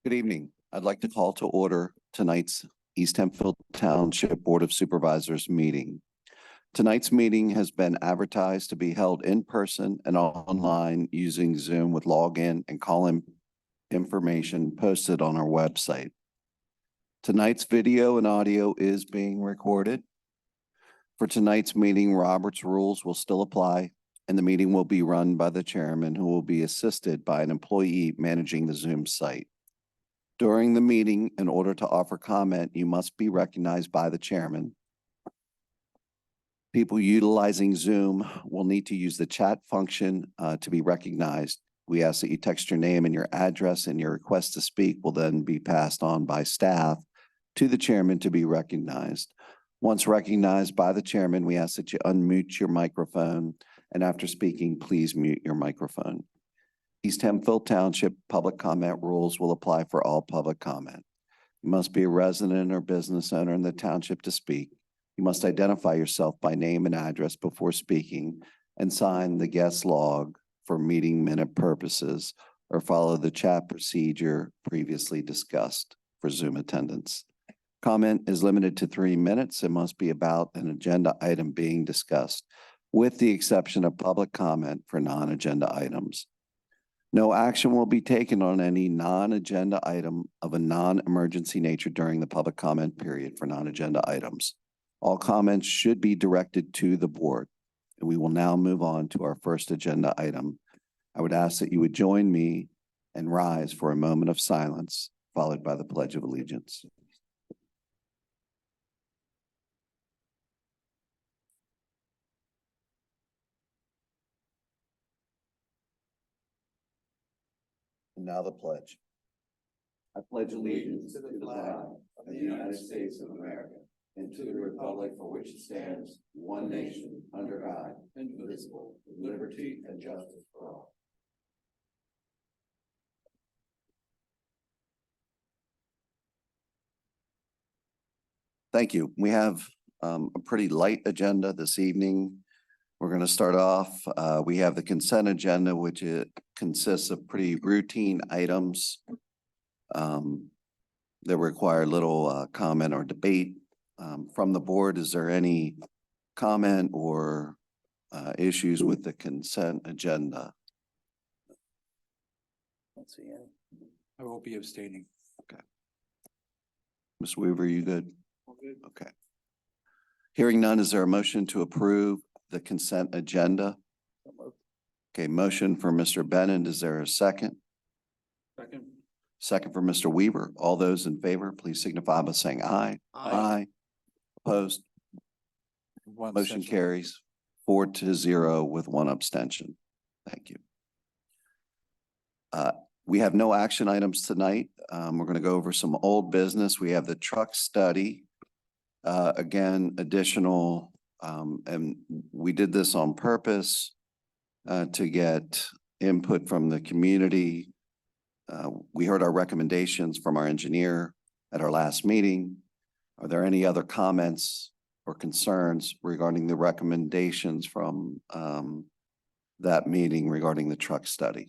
Good evening. I'd like to call to order tonight's East Hempfield Township Board of Supervisors meeting. Tonight's meeting has been advertised to be held in person and online using Zoom with login and call-in information posted on our website. Tonight's video and audio is being recorded. For tonight's meeting, Robert's rules will still apply, and the meeting will be run by the chairman, who will be assisted by an employee managing the Zoom site. During the meeting, in order to offer comment, you must be recognized by the chairman. People utilizing Zoom will need to use the chat function to be recognized. We ask that you text your name and your address, and your request to speak will then be passed on by staff to the chairman to be recognized. Once recognized by the chairman, we ask that you unmute your microphone, and after speaking, please mute your microphone. East Hempfield Township public comment rules will apply for all public comment. You must be a resident or business owner in the township to speak. You must identify yourself by name and address before speaking and sign the guest log for meeting minute purposes, or follow the chat procedure previously discussed for Zoom attendance. Comment is limited to 3 minutes and must be about an agenda item being discussed, with the exception of public comment for non-agenda items. No action will be taken on any non-agenda item of a non-emergency nature during the public comment period for non-agenda items. All comments should be directed to the board. And we will now move on to our first agenda item. I would ask that you would join me and rise for a moment of silence, followed by the Pledge of Allegiance. And now the pledge. I pledge allegiance to the flag of the United States of America and to the republic for which it stands, one nation, under God, indivisible, with liberty and justice for all. Thank you. We have a pretty light agenda this evening. We're going to start off. We have the consent agenda, which consists of pretty routine items that require little comment or debate from the board. Is there any comment or issues with the consent agenda? Let's see. I will be abstaining. Okay. Ms. Weaver, you good? Good. Okay. Hearing none, is there a motion to approve the consent agenda? Okay, motion for Mr. Bennett. Is there a second? Second. Second for Mr. Weaver. All those in favor, please signify by saying aye. Aye. Opposed? Motion carries 4-0 with 1 abstention. Thank you. We have no action items tonight. We're going to go over some old business. We have the truck study. Again, additional, and we did this on purpose to get input from the community. We heard our recommendations from our engineer at our last meeting. Are there any other comments or concerns regarding the recommendations from that meeting regarding the truck study?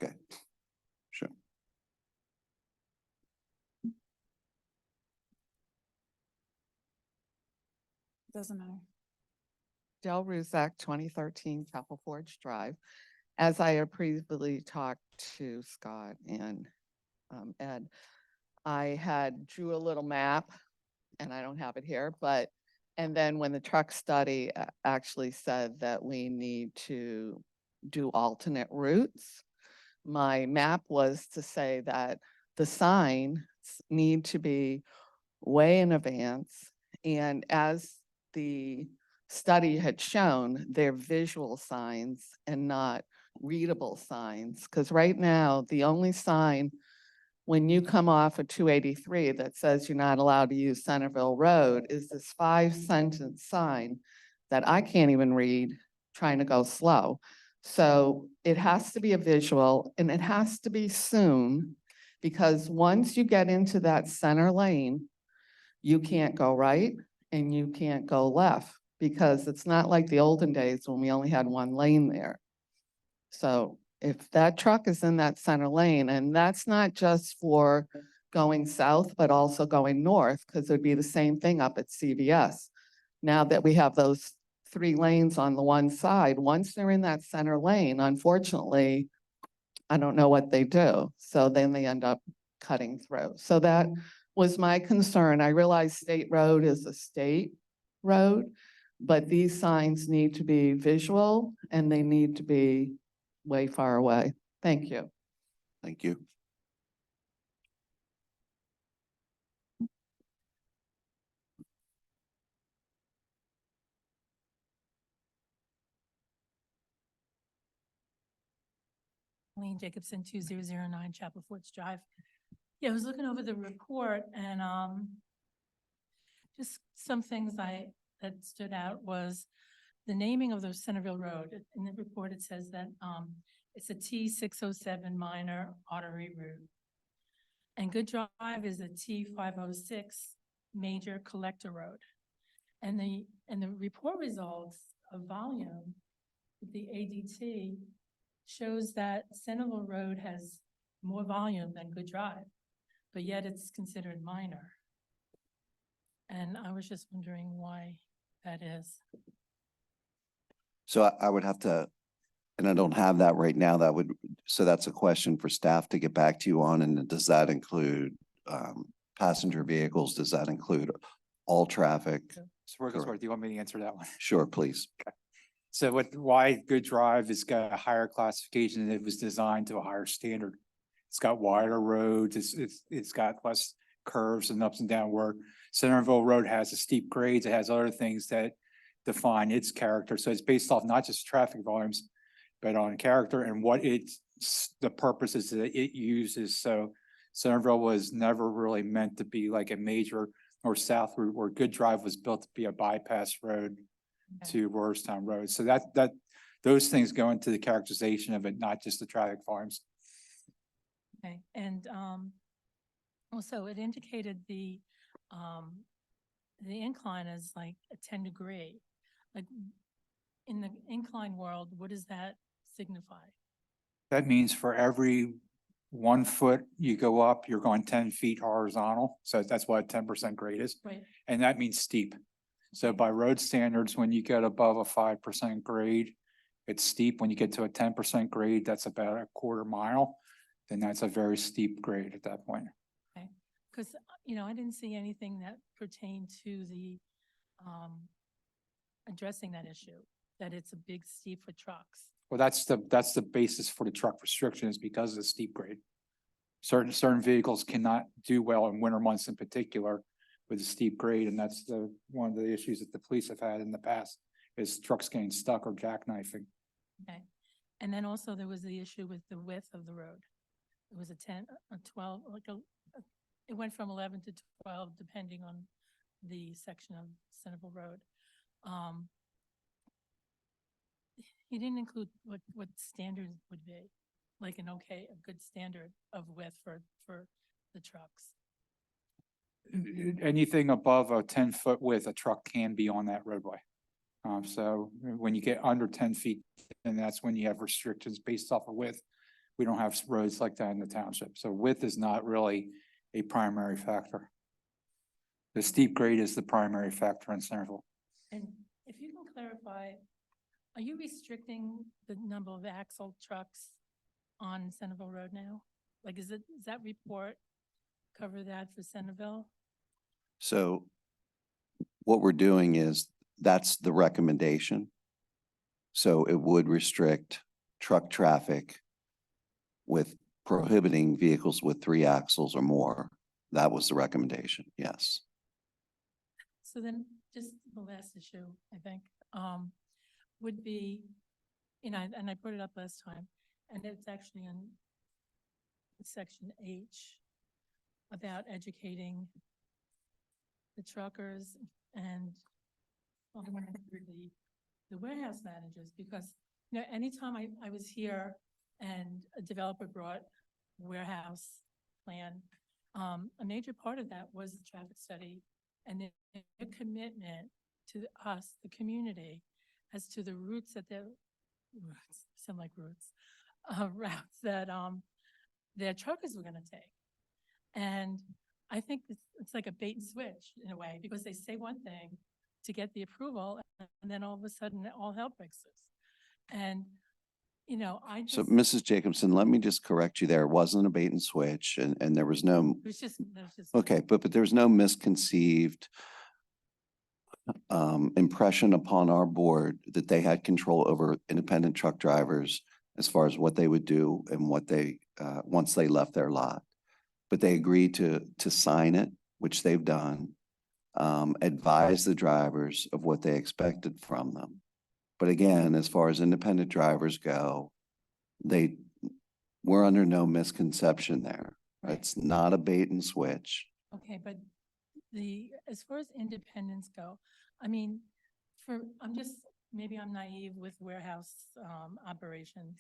Okay, sure. Doesn't matter. Del Ruzak, 2013 Chapel Forge Drive. As I had previously talked to Scott and Ed, I had drew a little map, and I don't have it here, and then when the truck study actually said that we need to do alternate routes, my map was to say that the signs need to be way in advance, and as the study had shown, they're visual signs and not readable signs, because right now the only sign when you come off of 283 that says you're not allowed to use Centerville Road is this 5-sentence sign that I can't even read trying to go slow. So it has to be a visual, and it has to be soon, because once you get into that center lane, you can't go right and you can't go left, because it's not like the olden days when we only had 1 lane there. So if that truck is in that center lane, and that's not just for going south, but also going north, because it'd be the same thing up at CVS. Now that we have those 3 lanes on the one side, once they're in that center lane, unfortunately, I don't know what they do. So then they end up cutting through. So that was my concern. I realize State Road is a state road, but these signs need to be visual and they need to be way far away. Thank you. Thank you. Lane Jacobson, 2009 Chapel Forts Drive. Yeah, I was looking over the report and just some things that stood out was the naming of the Centerville Road. In the report, it says that it's a T607 minor artery route. And Good Drive is a T506 major collector road. And the report results of volume, the ADT, shows that Centerville Road has more volume than Good Drive, but yet it's considered minor. And I was just wondering why that is. So I would have to, and I don't have that right now, so that's a question for staff to get back to you on. And does that include passenger vehicles? Does that include all traffic? So do you want me to answer that one? Sure, please. So why Good Drive has got a higher classification and it was designed to a higher standard. It's got wider roads, it's got less curves and ups and down, where Centerville Road has a steep grades, it has other things that define its character. So it's based off not just traffic volumes, but on character and what the purposes that it uses. So Centerville was never really meant to be like a major north south route, where Good Drive was built to be a bypass road to Royerstown Road. So those things go into the characterization of it, not just the traffic volumes. Okay, and also it indicated the incline is like a 10-degree. Like in the incline world, what does that signify? That means for every 1 foot you go up, you're going 10 feet horizontal. So that's what a 10% grade is. Right. And that means steep. So by road standards, when you get above a 5% grade, it's steep. When you get to a 10% grade, that's about a quarter mile. Then that's a very steep grade at that point. Okay, because, I didn't see anything that pertained to the addressing that issue, that it's a big steep for trucks. Well, that's the basis for the truck restrictions, because of the steep grade. Certain vehicles cannot do well in winter months in particular with a steep grade, and that's one of the issues that the police have had in the past, is trucks getting stuck or jackknifing. Okay, and then also there was the issue with the width of the road. It was a 10, a 12, it went from 11 to 12 depending on the section of Centerville Road. He didn't include what standard would be, like a good standard of width for the trucks. Anything above a 10-foot width, a truck can be on that roadway. So when you get under 10 feet, then that's when you have restrictions based off of width. We don't have roads like that in the township. So width is not really a primary factor. The steep grade is the primary factor in Centerville. And if you can clarify, are you restricting the number of axle trucks on Centerville Road now? Like, does that report cover that for Centerville? So what we're doing is, that's the recommendation. So it would restrict truck traffic with prohibiting vehicles with 3 axles or more. That was the recommendation, yes. So then just the last issue, I think, would be, and I brought it up last time, and it's actually in section H about educating the truckers and the warehouse managers, because, anytime I was here and a developer brought warehouse plan, a major part of that was the traffic study and the commitment to us, the community, as to the routes that sound like routes, routes that, their truckers were gonna take. And I think it's like a bait and switch in a way, because they say one thing to get the approval, and then all of a sudden, all hell breaks loose. And, I So just, Mrs. Jacobson, let me just correct you there. It wasn't a bait and switch and there was no, there's just. okay, but there was no misconceived impression upon our board that they had control over independent truck drivers as far as what they would do and what they, once they left their lot. But they agreed to sign it, which they've done, advise the drivers of what they expected from them. But again, as far as independent drivers go, we're under no misconception there. Right. It's not a bait and switch. Okay, but as far as independents go, I mean, maybe I'm naive with warehouse, operations,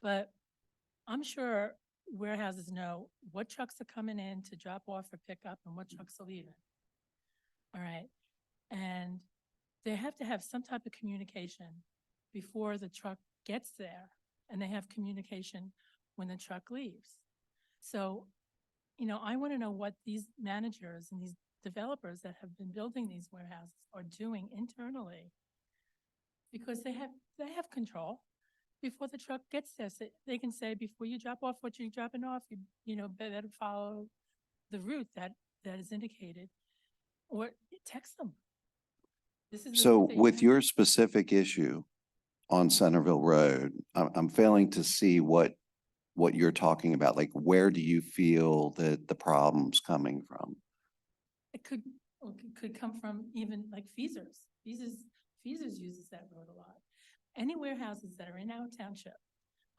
but I'm sure warehouses know what trucks are coming in to drop off or pick up and what trucks are leaving. All right, and they have to have some type of communication before the truck gets there, and they have communication when the truck leaves. So, I want to know what these managers and these developers that have been building these warehouses are doing internally, because they have control before the truck gets there. So they can say, before you drop off what you're dropping off, you better follow the route that is indicated, or text them. This is the So route that you with have. your specific issue on Centerville Road, I'm failing to see what you're talking about. Like, where do you feel that the problem's coming from? It could come from even like Feasers. Feasers uses that road a lot. Any warehouses that are in our township,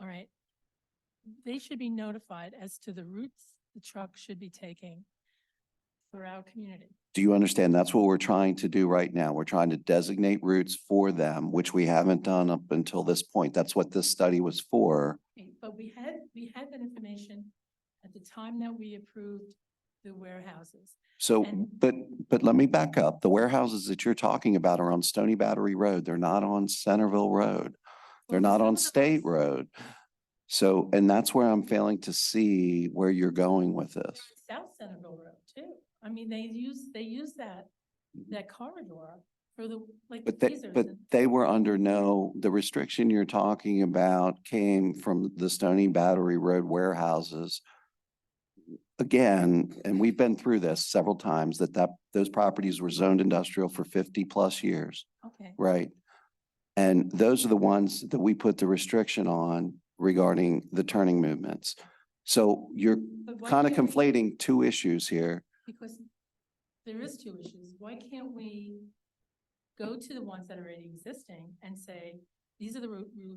all right, they should be notified as to the routes the truck should be taking for our community. Do you understand? That's what we're trying to do right now. We're trying to designate routes for them, which we haven't done up until this point. That's what this study was for. Okay, but we had that information at the time that we approved the warehouses. So, And- but let me back up. The warehouses that you're talking about are on Stony Battery Road. They're not on Centerville Road. They're Well, not some on of them are- State Road. So, and that's where I'm failing to see where you're going with this. South Centerville Road too. I mean, they use that corridor for the, like, But the they, Feasers but and- they were under the restriction you're talking about came from the Stony Battery Road warehouses. Again, and we've been through this several times, those properties were zoned industrial for 50+ years, Okay, right? And those are the ones that we put the restriction on regarding the turning movements. So you're but why kind of can't we- conflating two issues here. because there is two issues. Why can't we go to the ones that are already existing and say, these are the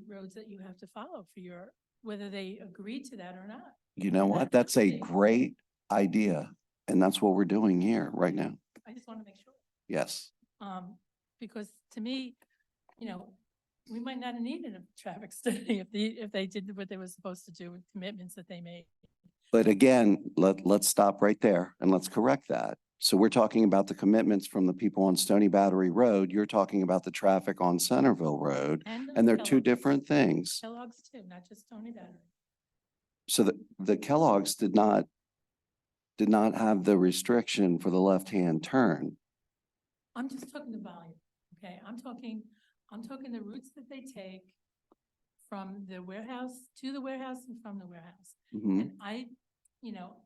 roads that you have to follow for whether they agree to that or not? You know what? That's a great idea. And that's what we're doing here right now. I just want to make sure. Yes. Because to me, we might not have needed a traffic study if they did what they were supposed to do with commitments that they made. But again, let's stop right there and let's correct that. So we're talking about the commitments from the people on Stony Battery Road. You're talking about the traffic on Centerville Road, and they're two Kellogg's. different things. Kellogg's too, not just Stony Battery. So the Kellogg's did not have the restriction for the left-hand turn. I'm just talking the volume, okay? I'm talking the routes that they take from the warehouse to the warehouse and from the warehouse. Mhm.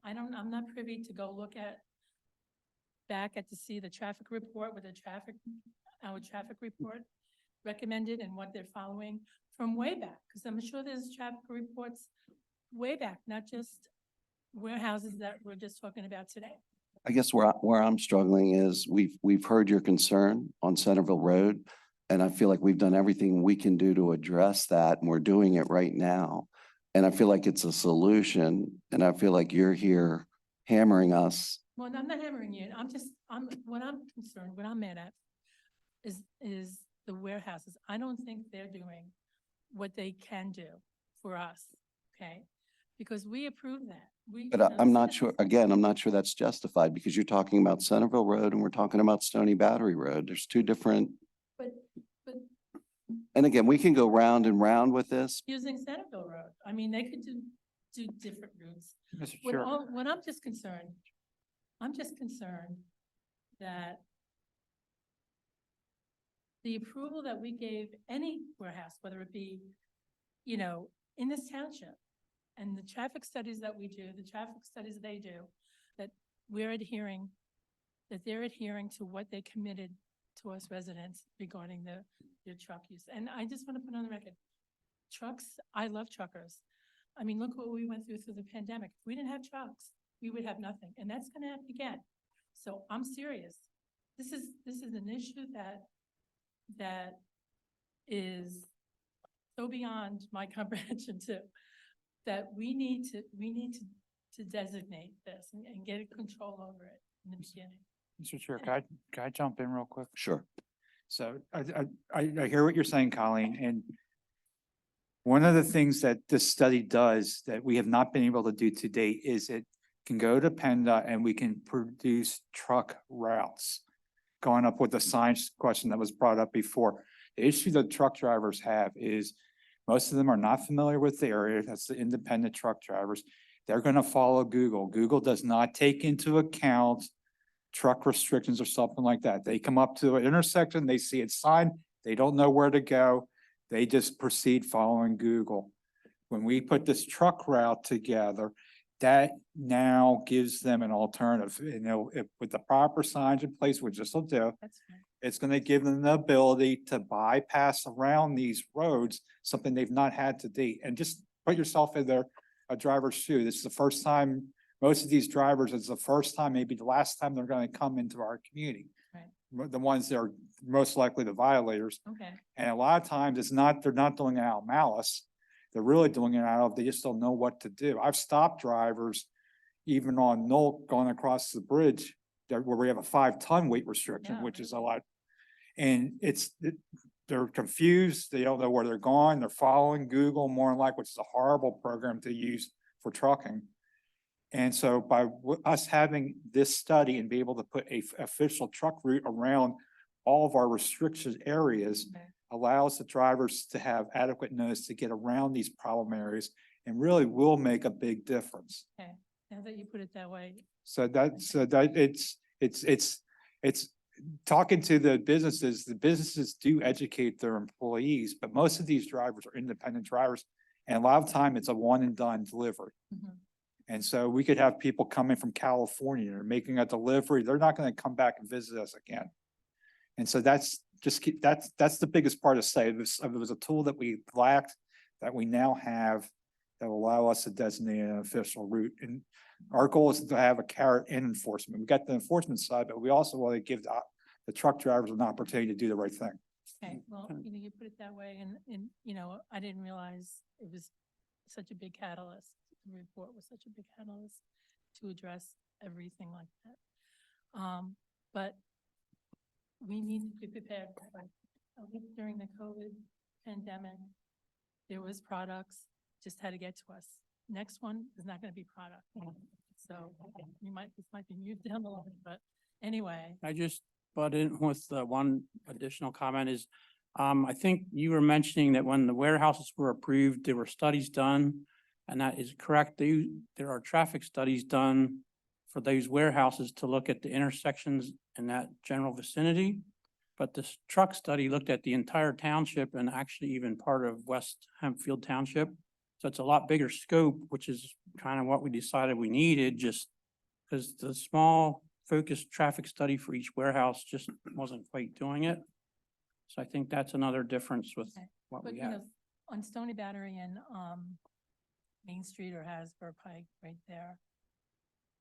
And I'm not privy to go look to see the traffic report with our traffic report recommended and what they're following from way back. Because I'm sure there's traffic reports way back, not just warehouses that we're just talking about today. I guess where I'm struggling is we've heard your concern on Centerville Road, and I feel like we've done everything we can do to address that, and we're doing it right now. And I feel like it's a solution, and I feel like you're here hammering us. Well, I'm not hammering you. What I'm concerned, what I'm mad at is the warehouses. I don't think they're doing what they can do for us, okay? Because we approve that. But I'm not sure, again, I'm not sure that's justified because you're talking about Centerville Road and we're talking about Stony Battery Road. There's two different, But and again, we can go round and round with this. using Centerville Road. Road. I mean, they could do different routes. Mr. Chair, When I'm just concerned that the approval that we gave any warehouse, whether it be, in this township, and the traffic studies that we do, the traffic studies they do, that they're adhering to what they committed to us residents regarding their truck use. And I just want to put on the record, trucks, I love truckers. I mean, look what we went through the pandemic. If we didn't have trucks, we would have nothing, and that's gonna happen again. So I'm serious. This is an issue that is so beyond my comprehension too, that we need to designate this and get control over it in the beginning. Mr. Chair, can I jump in real quick? Sure. So I hear what you're saying, Colleen, and one of the things that this study does that we have not been able to do to date is it can go to PennDOT and we can produce truck routes. Going up with the science question that was brought up before, the issue that truck drivers have is most of them are not familiar with the area. That's the independent truck drivers. They're going to follow Google. Google does not take into account truck restrictions or something like that. They come up to an intersection, they see it signed, they don't know where to go. They just proceed following Google. When we put this truck route together, that now gives them an alternative, with the proper signs in place, which this will do. That's fine. It's going to give them the ability to bypass around these roads, something they've not had to date. And just put yourself in a driver's shoe. This is the first time, most of these drivers, it's the first time, maybe the last time they're going to come into our community. Right. The ones that are most likely the violators. Okay. And a lot of times they're not doing it out of malice. They're really doing it out of, they just don't know what to do. I've stopped drivers, even on Knoll going across the bridge, where we have a 5-ton weight restriction, Yeah. which is a lot. And they're confused. They don't know where they're going. They're following Google more than like, which is a horrible program to use for trucking. And so by us having this study and be able to put a official truck route around all of our restricted areas, Okay. allows the drivers to have adequate notice to get around these problem areas and really will make a big difference. Okay. Now that you put it that way, So that it's talking to the businesses do educate their employees, but most of these drivers are independent drivers. And a lot of time it's a one and done delivery. mhm, And so we could have people coming from California or making a delivery. They're not going to come back and visit us again. And so that's the biggest part of say. It was a tool that we lacked that we now have that will allow us to designate an official route. And our goal is to have a carrot in enforcement. We got the enforcement side, but we also want to give the truck drivers an opportunity to do the right thing. okay, well, you put it that way, and, I didn't realize it was such a big catalyst. The report was such a big catalyst to address everything like that. But we need to be prepared. During the COVID pandemic, there was products, just had to get to us. Next one is not gonna be product. So this might be moved down the line, but anyway. I just butt in with one additional comment is, I think you were mentioning that when the warehouses were approved, there were studies done, and that is correct. There are traffic studies done for those warehouses to look at the intersections in that general vicinity. But this truck study looked at the entire township and actually even part of West Hempfield Township. So it's a lot bigger scope, which is kind of what we decided we needed, just because the small focused traffic study for each warehouse just wasn't quite doing it. So I think that's another difference with Okay. what But, we have. on Stony Battery and, Main Street or Hasbro Pike right there,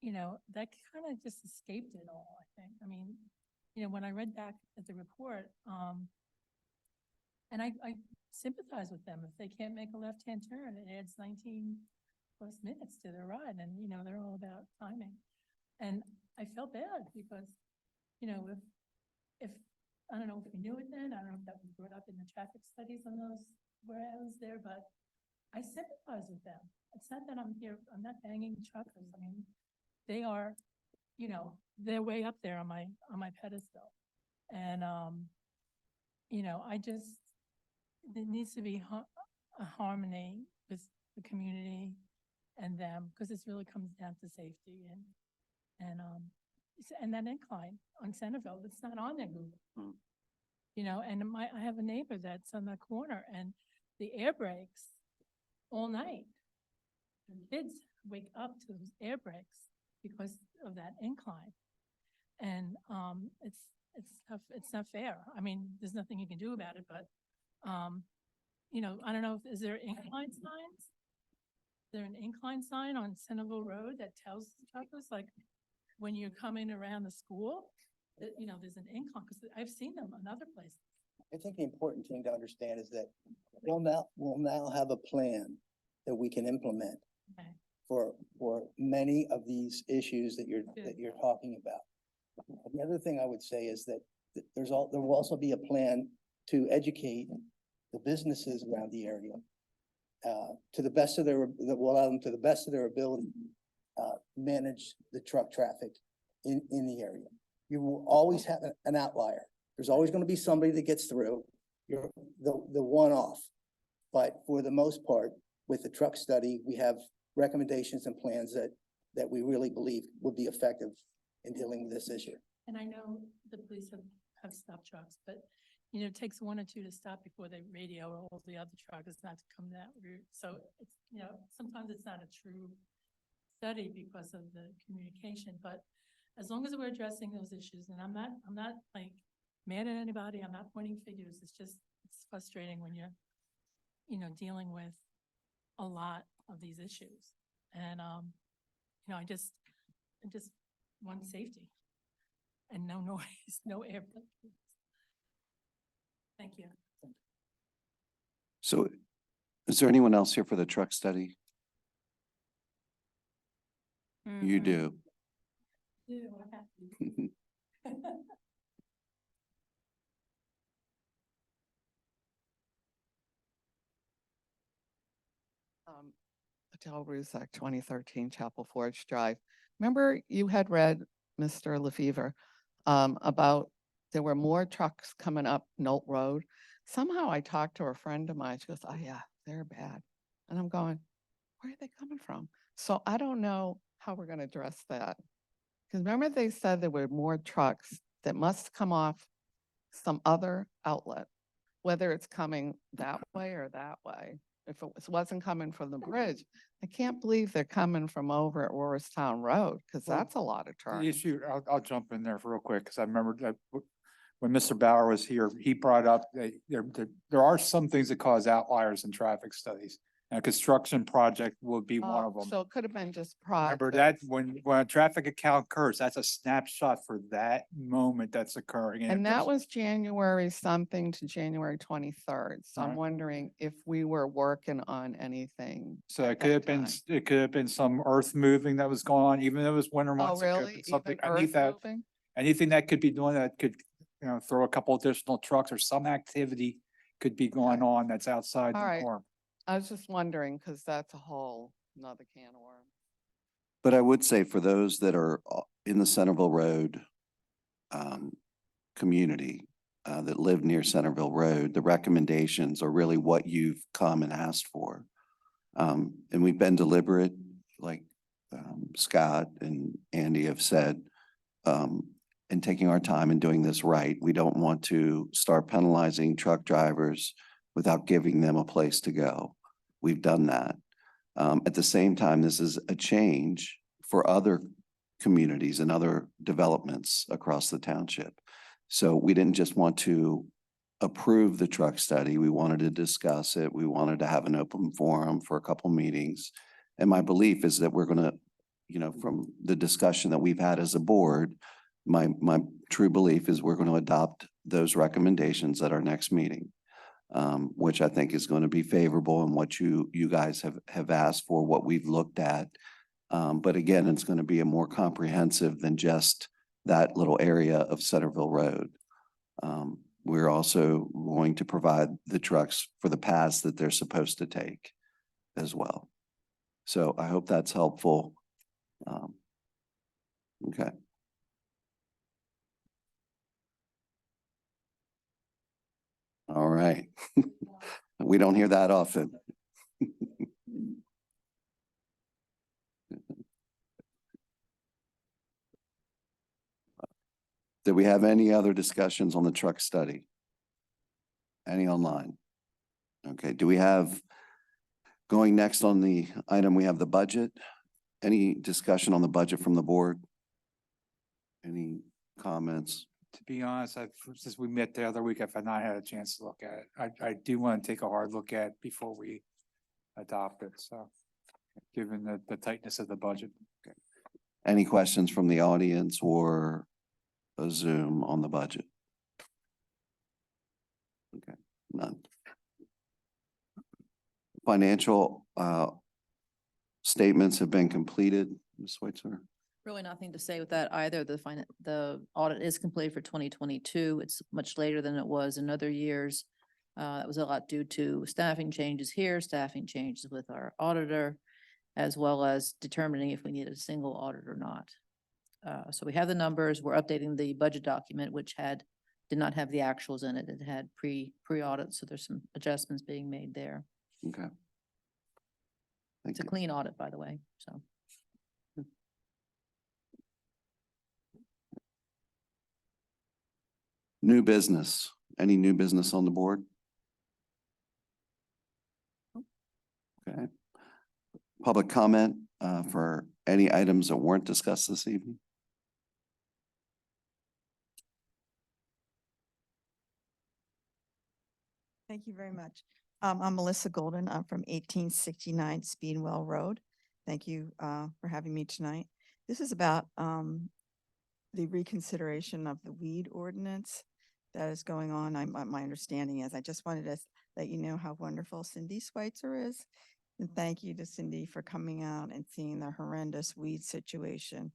that kind of just escaped it all, I think. I mean, when I read back at the report, and I sympathize with them. If they can't make a left-hand turn, it adds 19+ minutes to their ride, and, they're all about timing. And I felt bad because, if, I don't know if we knew it then, I don't know if that was brought up in the traffic studies on those warehouses there, but I sympathize with them. It's not that I'm not banging truckers. I mean, they are, they're way up there on my pedestal. And, there needs to be a harmony with and them, because this really comes down to safety and that incline on Centerville, it's not on there, Google. Mm. You know, and I have a neighbor that's on the corner and the air brakes all night. And kids wake up to those air brakes because of that incline. And, it's not fair. I mean, there's nothing you can do about it, but, you know, I don't know, is there incline signs? Is there an incline sign on Centerville Road that tells truckers, like, when you're coming around the school, that, you know, there's an incline, because I've seen them in other places. I think the important thing to understand is that we'll now have a plan that we can implement Okay. for many of these issues that you're talking about. And the other thing I would say is that there will also be a plan to educate the businesses around the area to the best of that will allow them to the best of their ability, manage the truck traffic in the area. You will always have an outlier. There's always going to be somebody that gets through. You're the one-off. But for the most part, with the truck study, we have recommendations and plans that we really believe would be effective in dealing with this issue. And I know the police have stopped trucks, but, you know, it takes one or two to stop before they radio all the other truckers not to come that route. So it's, you know, sometimes it's not a true study because of the communication, but as long as we're addressing those issues, and I'm not like mad at anybody, I'm not pointing fingers, it's frustrating when you're, you know, dealing with a lot of these issues. And, you know, I just want safety and no noise, no airplane. Thank you. So is there anyone else here for the truck study? You do. Yeah, I have to. Adele Rusak, 2013 Chapel Forge Drive. Remember you had read, Mr. LaFever, about there were more trucks coming up Nolt Road. Somehow I talked to a friend of mine. She goes, "Oh yeah, they're bad." And I'm going, where are they coming from? So I don't know how we're going to address that. Because remember they said there were more trucks that must come off some other outlet, whether it's coming that way or that way. If it wasn't coming from the bridge, I can't believe they're coming from over at Orristown Road, because Well, that's a lot of The turns. issue, I'll jump in there for real quick, because I remember that when Mr. Bauer was here, he brought up that there are some things that cause outliers in traffic studies. And a construction project would be one of them. So it could have been just Remember that projects. when a traffic account occurs, that's a snapshot for that moment that's occurring. And that was January something to January 23rd. So I'm Right. wondering if we were working on anything. So at it could that have been, time. it could have been some earth moving that was going on, even though it was winter Oh, months. it could have really? been Something, Even earth moving? anything that could be doing that could, you know, throw a couple additional trucks or some activity could be going on that's outside All the right. norm. I was just wondering, because that's a whole nother can of worms. But I would say for those that are in the Centerville Road community that live near Centerville Road, the recommendations are really what you've come and asked for. And we've been deliberate, like Scott and Andy have said, in taking our time and doing this right. We don't want to start penalizing truck drivers without giving them a place to go. We've done that. At the same time, this is a change for other communities and other developments across the township. So we didn't just want to approve the truck study. We wanted to discuss it. We wanted to have an open forum for a couple meetings. And my belief is that we're going to, you know, from the discussion that we've had as a board, my true belief is we're going to adopt those recommendations at our next meeting. Which I think is going to be favorable in what you guys have asked for, what we've looked at. But again, it's going to be a more comprehensive than just that little area of Centerville Road. We're also going to provide the trucks for the paths that they're supposed to take as well. So I hope that's helpful. Okay. All right. We don't hear that often. Did we have any other discussions on the truck study? Any online? Okay, do we have, going next on the item, we have the budget. Any discussion on the budget from the board? Any comments? To be honest, since we met the other week, I've not had a chance to look at it. I do want to take a hard look at it before we adopt it, so, given the tightness of the budget. Any questions from the audience or a Zoom on the budget? Okay, none. Financial statements have been completed, Ms. Switzer. Really nothing to say with that either. The audit is completed for 2022. It's much later than it was in other years. That was a lot due to staffing changes here, staffing changes with our auditor, as well as determining if we needed a single audit or not. So we have the numbers. We're updating the budget document, which did not have the actuals in it. It had pre-audit, so there's some adjustments being made there. Okay. Thank It's a you. clean audit, by the way, so. New business. Any new business on the board? Okay. Public comment for any items that weren't discussed this evening? Thank you very much. I'm Melissa Golden. I'm from 1869 Speedwell Road. Thank you for having me tonight. This is about the reconsideration of the weed ordinance that is going on. My understanding is, I just wanted to let you know how wonderful Cindy Schweitzer is. And thank you to Cindy for coming out and seeing the horrendous weed situation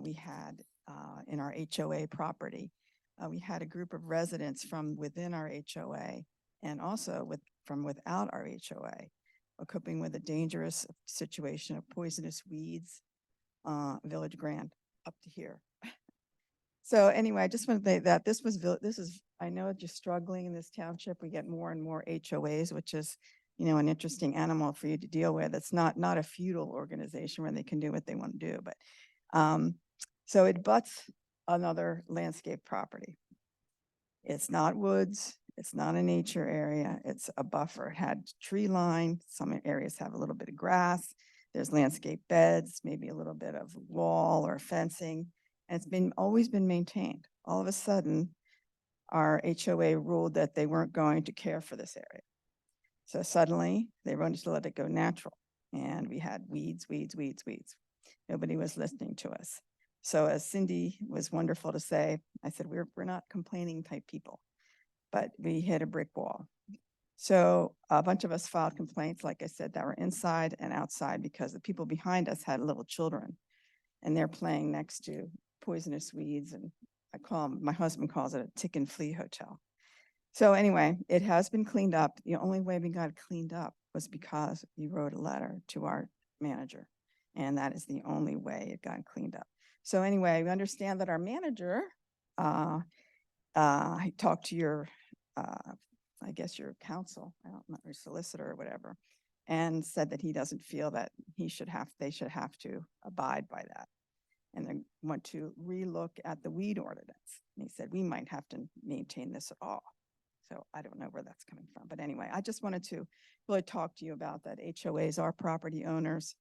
we had in our HOA property. We had a group of residents from within our HOA and also from without our HOA coping with a dangerous situation of poisonous weeds, Village Grand up to here. So anyway, I just want to say that this is, I know you're struggling in this township. We get more and more HOAs, which is, an interesting animal for you to deal with. It's not a feudal organization where they can do what they want to do, but so it butts another landscape property. It's not woods. It's not a nature area. It's a buffer. It had tree line. Some areas have a little bit of grass. There's landscape beds, maybe a little bit of wall or fencing. And it's always been maintained. All of a sudden, our HOA ruled that they weren't going to care for this area. So suddenly they wanted to let it go natural. And we had weeds. Nobody was listening to us. So as Cindy was wonderful to say, I said, we're not complaining type people, but we hit a brick wall. So a bunch of us filed complaints, like I said, that were inside and outside because the people behind us had little children and they're playing next to poisonous weeds. And my husband calls it a tick and flea hotel. So anyway, it has been cleaned up. The only way we got it cleaned up was because you wrote a letter to our manager. And that is the only way it got cleaned up. So anyway, we understand that our manager, I talked to your, I guess your counsel, I don't know, your solicitor or whatever, and said that he doesn't feel that they should have to abide by that. And they want to relook at the weed ordinance. And he said, we might have to maintain this at all. So I don't know where that's coming from. But anyway, I just wanted to really talk to you about that. HOAs are property owners.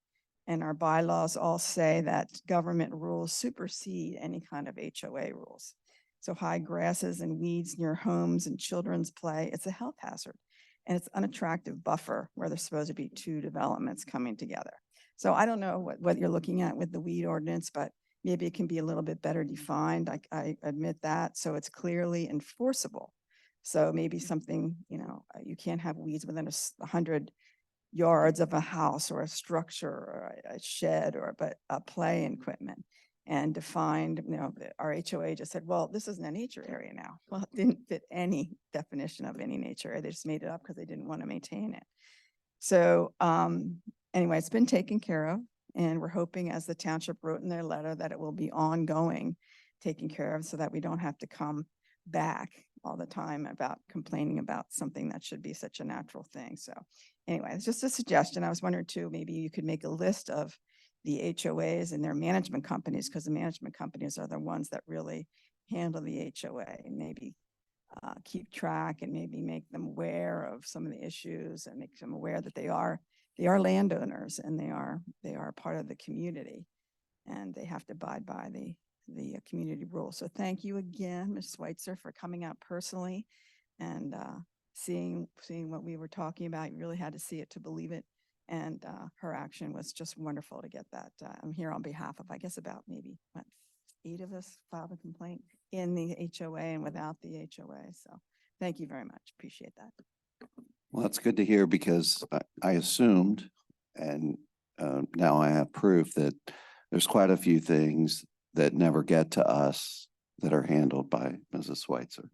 And our bylaws all say that government rules supersede any kind of HOA rules. So high grasses and weeds near homes and children's play, it's a health hazard. And it's an unattractive buffer where there's supposed to be two developments coming together. So I don't know what you're looking at with the weed ordinance, but maybe it can be a little bit better defined. I admit that. So it's clearly enforceable. So maybe something, you can't have weeds within 100 yards of a house or a structure or a shed but a play equipment, and defined, our HOA just said, well, this isn't a nature area now. Well, it didn't fit any definition of any nature area. They just made it up because they didn't want to maintain it. So anyway, it's been taken care of, and we're hoping, as the township wrote in their letter, that it will be ongoing, taken care of, so that we don't have to come back all the time about complaining about something that should be such a natural thing. So anyway, it's just a suggestion. I was wondering too, maybe you could make a list of the HOAs and their management companies, because the management companies are the ones that really handle the HOA and maybe keep track and maybe make them aware of some of the issues and make them aware that they are landowners and they are part of the community and they have to abide by the community rules. So thank you again, Ms. Schweitzer, for coming out personally and seeing what we were talking about. You really had to see it to believe it. And her action was just wonderful to get that. I'm here on behalf of, I guess, about maybe 8 of us filed a complaint in the HOA and without the HOA. So thank you very much. Appreciate that. Well, that's good to hear because I assumed, and now I have proof that there's quite a few things that never get to us that are handled by Mrs. Schweitzer.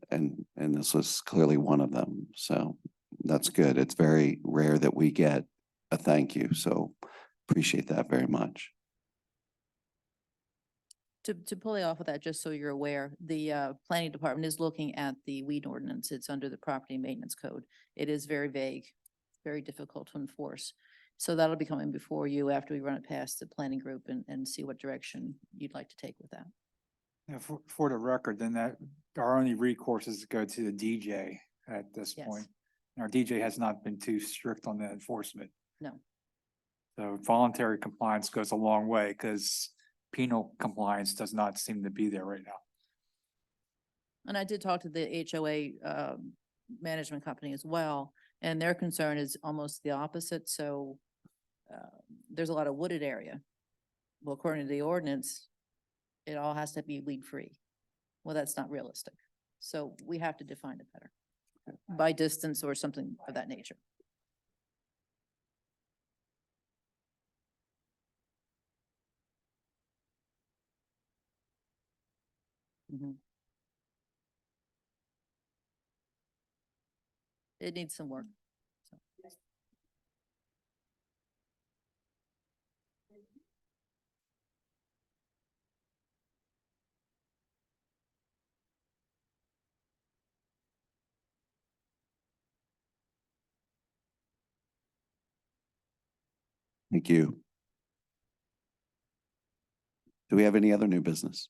And this was clearly one of them. So that's good. It's very rare that we get a thank you. So appreciate that very much. To play off of that, just so you're aware, the planning department is looking at the weed ordinance. It's under the property maintenance code. It is very vague, very difficult to enforce. So that'll be coming before you after we run it past the planning group and see what direction you'd like to take with that. Yeah, for the record, then that our only recourse is to go to the DJ at this Yes. point. And our DJ has not been too strict on the enforcement. No. So voluntary compliance goes a long way because penal compliance does not seem to be there right now. And I did talk to the HOA management company as well, and their concern is almost the opposite. So there's a lot of wooded area. Well, according to the ordinance, it all has to be weed free. Well, that's not realistic. So we have to define it better by distance or something of that nature. Mhm. It needs some work. So. Thank you. Do we have any other new business?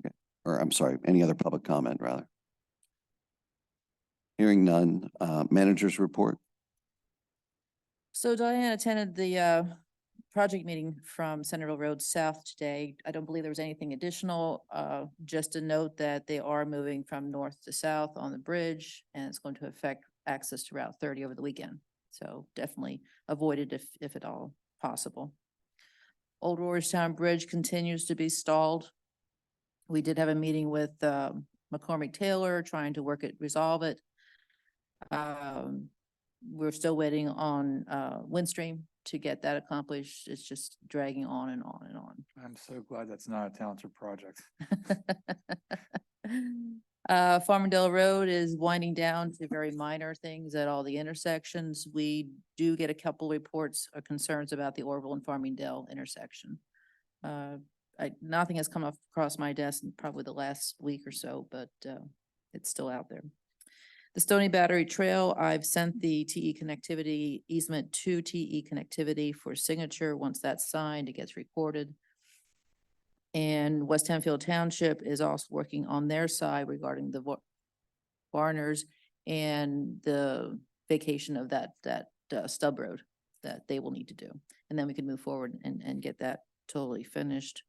Okay. Or I'm sorry, any other public comment rather? Hearing none, managers report. So Diane attended the project meeting from Centerville Road South today. I don't believe there was anything additional. Just a note that they are moving from north to south on the bridge and it's going to affect access to Route 30 over the weekend. So definitely avoid it if at all possible. Old Warriorstown Bridge continues to be stalled. We did have a meeting with McCormick Taylor trying to resolve it. We're still waiting on Windstream to get that accomplished. It's just dragging on and on and on. I'm so glad that's not a township project. Farmingdale Road is winding down to very minor things at all the intersections. We do get a couple reports or concerns about the Orville and Farmingdale intersection. Nothing has come across my desk in probably the last week or so, but it's still out there. The Stony Battery Trail, I've sent the TE connectivity easement to TE connectivity for signature. Once that's signed, it gets recorded. And West Hempfield Township is also working on their side regarding the Varners and the vacation of that stub road that they will need to do. And then we can move forward and get that totally finished.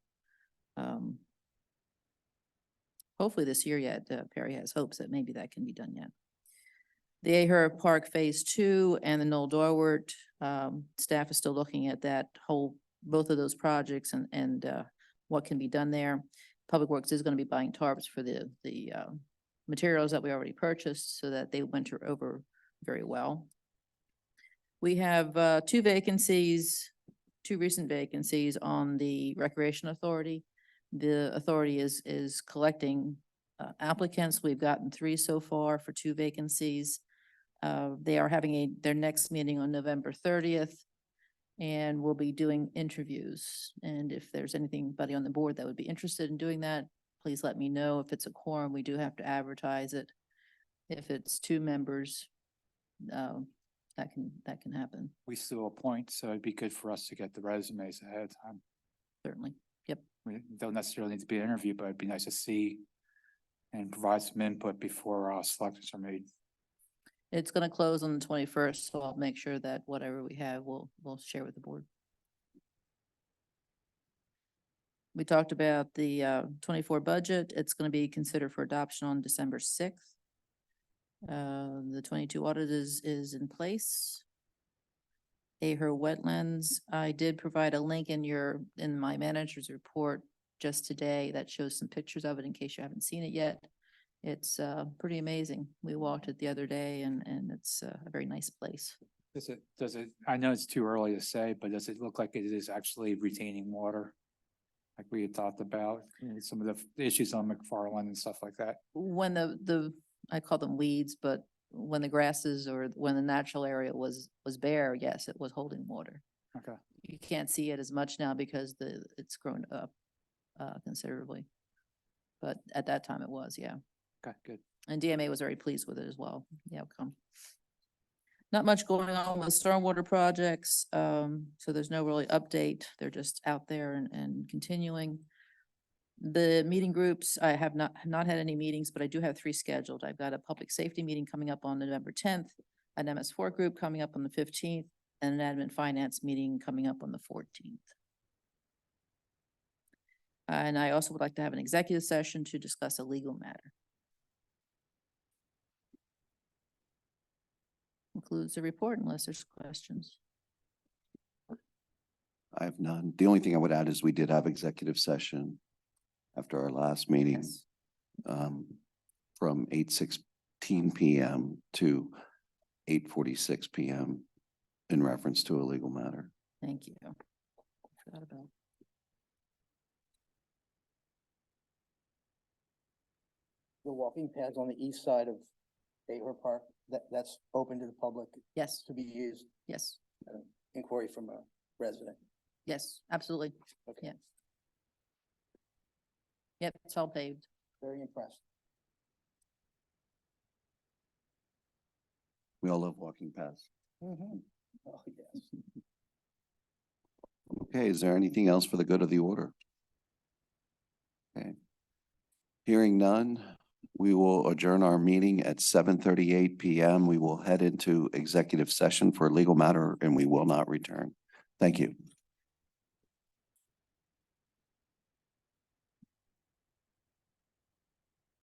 Hopefully this year yet. Perry has hopes that maybe that can be done yet. The Aher Park Phase 2 and the Knoll Dorwart, staff is still looking at both of those projects and what can be done there. Public Works is going to be buying tarps for the materials that we already purchased so that they winter over very well. We have two recent vacancies on the Recreation Authority. The authority is collecting applicants. We've gotten 3 so far for 2 vacancies. They are having their next meeting on November 30th. And we'll be doing interviews. And if there's anybody on the board that would be interested in doing that, please let me know. If it's a quorum, we do have to advertise it. If it's 2 members, that can happen. We still appoint, so it'd be good for us to get the resumes ahead of time. certainly. Don't necessarily need to be an interview, but it'd be nice to see and provide some input before selections are made. It's gonna close on the 21st, so I'll make sure that whatever we have, we'll share with the board. We talked about the 24 budget. It's gonna be considered for adoption on December 6th. The 22 audit is in place. Aher Wetlands, I did provide a link in my manager's report just today that shows some pictures of it in case you haven't seen it yet. It's pretty amazing. We walked it the other day and it's a very nice place. Does it, I know it's too early to say, but does it look like it is actually retaining water? Like we had talked about, some of the issues on McFarland and stuff like that. When I call them weeds, but when the grasses or when the natural area was bare, yes, it was holding water. Okay. You can't see it as much now because it's grown up considerably. But at that time it was, yeah. Okay, good. And DMA was very pleased with it as well, the outcome. Not much going on with stormwater projects, so there's no really update. They're just out there and continuing. The meeting groups, I have not had any meetings, but I do have 3 scheduled. I've got a public safety meeting coming up on November 10th, an MS4 group coming up on the 15th, and an admin finance meeting coming up on the 14th. And I also would like to have an executive session to discuss a legal matter. Concludes the report unless there's questions. I have none. The only thing I would add is we did have executive session after our last meeting, Yes. from 8:16 PM to 8:46 PM in reference to a legal matter. Thank you. Forgot about. The walking paths on the east side of Aher Park, that's open to the public Yes, to be used. yes, Inquiry from a resident. yes, absolutely. Okay. Yeah. Yep, it's all paved. Very impressed. We all love walking past. Oh, yes. Okay, is there anything else for the good of the order? Okay. Hearing none, we will adjourn our meeting at 7:38 PM. We will head into executive session for a legal matter and we will not return. Thank you.